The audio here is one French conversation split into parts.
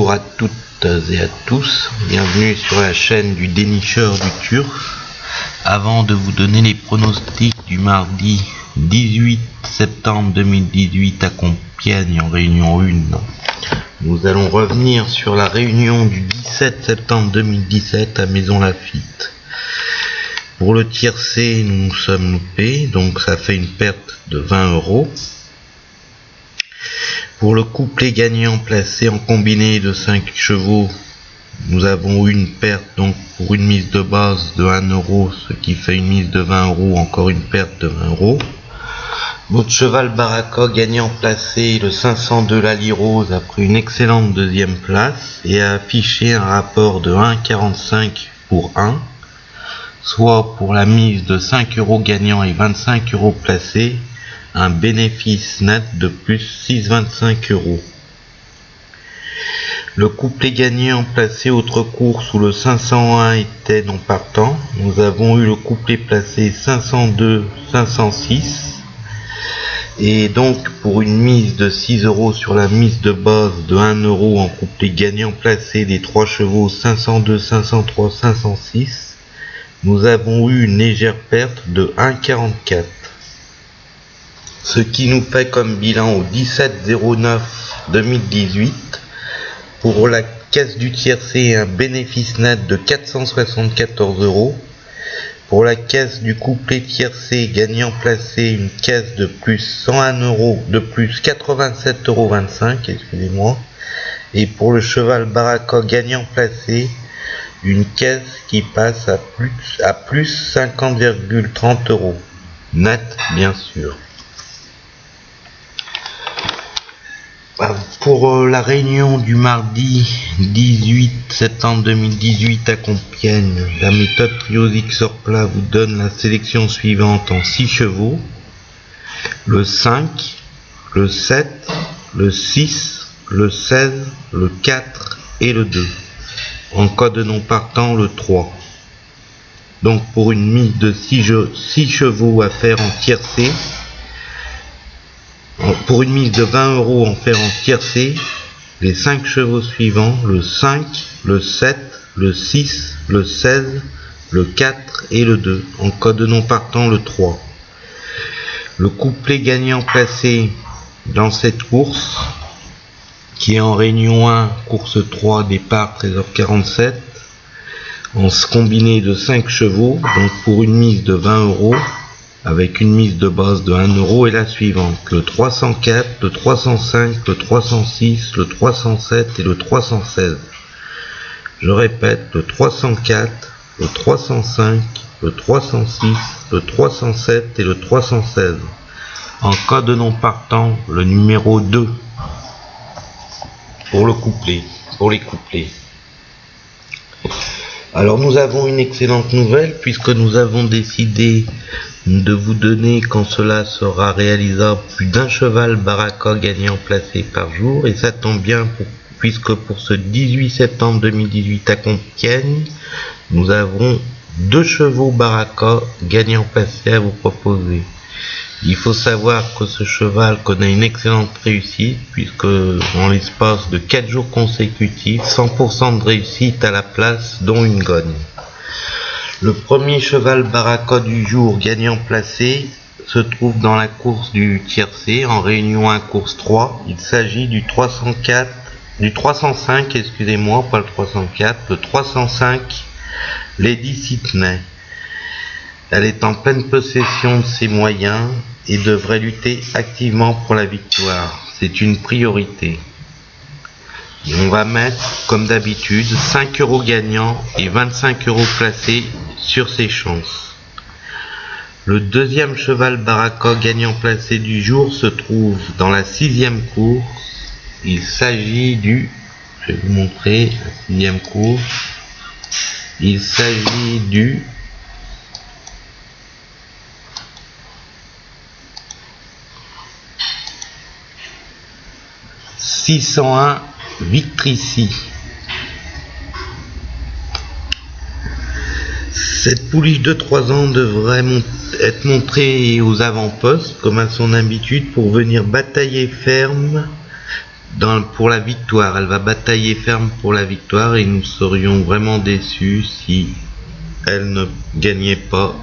Bonjour à toutes et à tous, bienvenue sur la chaîne du dénicheur du turf. Avant de vous donner les pronostics du mardi 18 septembre 2018 à Compiègne en réunion 1, nous allons revenir sur la réunion du 17 septembre 2017 à Maison Lafitte. Pour le tiercé, nous nous sommes loupés, donc ça fait une perte de 20 €. Pour le couplet gagnant placé en combiné de 5 chevaux, nous avons eu une perte, donc pour une mise de base de 1 €, ce qui fait une mise de 20 €, encore une perte de 20 €. Notre cheval Baraka gagnant placé, le 502 Lali Rose, a pris une excellente deuxième place et a affiché un rapport de 1,45 pour 1, soit pour la mise de 5 € gagnant et 25 € placé, un bénéfice net de plus 6,25 €. Le couplet gagnant placé autre course où le 501 était non partant, nous avons eu le couplet placé 502-506, et donc pour une mise de 6 € sur la mise de base de 1 € en couplet gagnant placé des 3 chevaux 502, 503, 506, nous avons eu une légère perte de 1,44. Ce qui nous fait comme bilan au 17/09/2018 pour la caisse du tiercé un bénéfice net de 474 €. Pour la caisse du couplet tiercé gagnant placé, une caisse de plus 101 € de plus 87,25 €, excusez-moi. Et pour le cheval Baraka gagnant placé, une caisse qui passe à plus 50,30 €. Net bien sûr. Pour la réunion du mardi 18 septembre 2018 à Compiègne, la méthode Triosic Sorpla vous donne la sélection suivante en 6 chevaux: le 5, le 7, le 6, le 16, le 4 et le 2. En cas de non partant, le 3. Donc pour une mise de 6 chevaux à faire en tiercé, pour une mise de 20 € en faire en tiercé, les 5 chevaux suivants, le 5, le 7, le 6, le 16, le 4 et le 2. En cas de non partant, le 3. Le couplet gagnant placé dans cette course, qui est en réunion 1, course 3, départ 13h47, en combiné de 5 chevaux, donc pour une mise de 20 €, avec une mise de base de 1 € est la suivante: le 304, le 305, le 306, le 307 et le 316. Je répète, le 304, le 305, le 306, le 307 et le 316. En cas de non partant, le numéro 2 pour les couplets. Alors nous avons une excellente nouvelle, puisque nous avons décidé de vous donner, quand cela sera réalisable, plus d'un cheval Baraka gagnant placé par jour, et ça tombe bien puisque pour ce 18 septembre 2018 à Compiègne, nous avons 2 chevaux Baraka gagnant placé à vous proposer. Il faut savoir que ce cheval connaît une excellente réussite, puisque en l'espace de 4 jours consécutifs, 100% de réussite à la place, dont une gagne. Le premier cheval Baraka du jour gagnant placé se trouve dans la course du tiercé en réunion 1 course 3. Il s'agit du 305, excusez-moi, pas le 304, le 305 Lady Sydney. Elle est en pleine possession de ses moyens et devrait lutter activement pour la victoire. C'est une priorité. On va mettre, comme d'habitude, 5 € gagnants et 25 € placés sur ses chances. Le deuxième cheval Baraka gagnant placé du jour se trouve dans la 6e course. Il s'agit du... Je vais vous montrer la 6e course. Il s'agit du... 601 Victrici. Cette pouliche de 3 ans devrait être montrée aux avant-postes, comme à son habitude, pour venir batailler ferme pour la victoire. Elle va batailler ferme pour la victoire et nous serions vraiment déçus si elle ne gagnait pas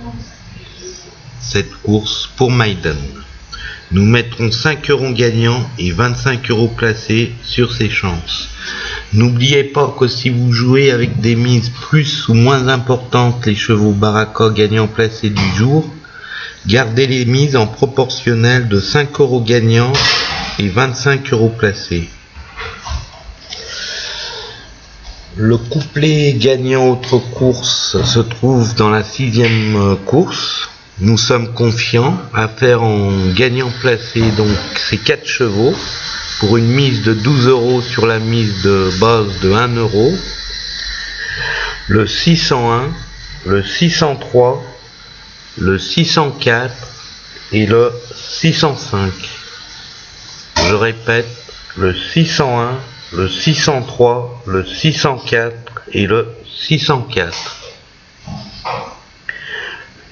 cette course pour Maiden. Nous mettrons 5 € gagnants et 25 € placés sur ses chances. N'oubliez pas que si vous jouez avec des mises plus ou moins importantes, les chevaux Baraka gagnants placés du jour, gardez les mises en proportionnel de 5 € gagnants et 25 € placés. Le couplet gagnant autre course se trouve dans la 6e course. Nous sommes confiants à faire en gagnant placé donc ces 4 chevaux pour une mise de 12 € sur la mise de base de 1 €. Le 601, le 603, le 604 et le 605. Je répète, le 601, le 603, le 604 et le 604.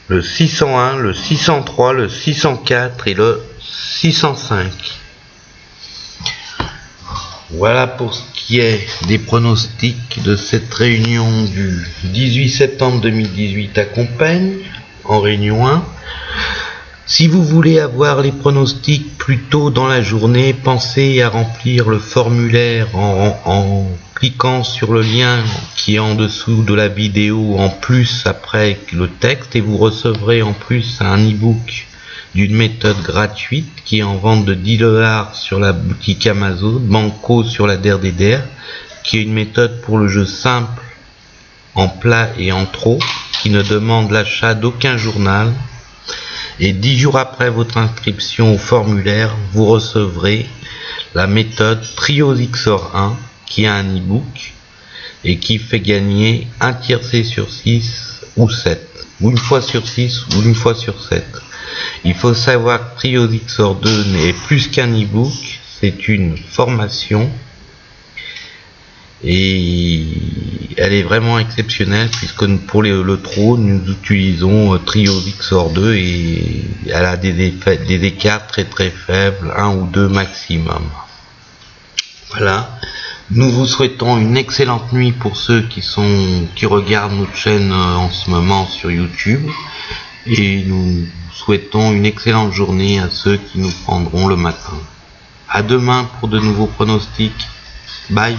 Le 601, le 603, le 604 et le 605. Voilà pour ce qui est des pronostics de cette réunion du 18 septembre 2018 à Compiègne, en réunion 1. Si vous voulez avoir les pronostics plus tôt dans la journée, pensez à remplir le formulaire en cliquant sur le lien qui est en dessous de la vidéo en plus après le texte, et vous recevrez en plus un e-book d'une méthode gratuite qui est en vente de 10 $ sur la boutique Amazon, Banco sur la DRDR, qui est une méthode pour le jeu simple en plat et en trot, qui ne demande l'achat d'aucun journal. Et 10 jours après votre inscription au formulaire, vous recevrez la méthode Trio XOR 1, qui a un e-book et qui fait gagner un tiercé sur 6 ou 7, ou une fois sur 6 ou une fois sur 7. Il faut savoir que Trio XOR 2 n'est plus qu'un e-book, c'est une formation et elle est vraiment exceptionnelle puisque pour le trot nous utilisons Trio XOR 2 et elle a des écarts très très faibles, 1 ou 2 maximum. Voilà, nous vous souhaitons une excellente nuit pour ceux qui regardent notre chaîne en ce moment sur YouTube, et nous souhaitons une excellente journée à ceux qui nous prendront le matin. À demain pour de nouveaux pronostics. Bye.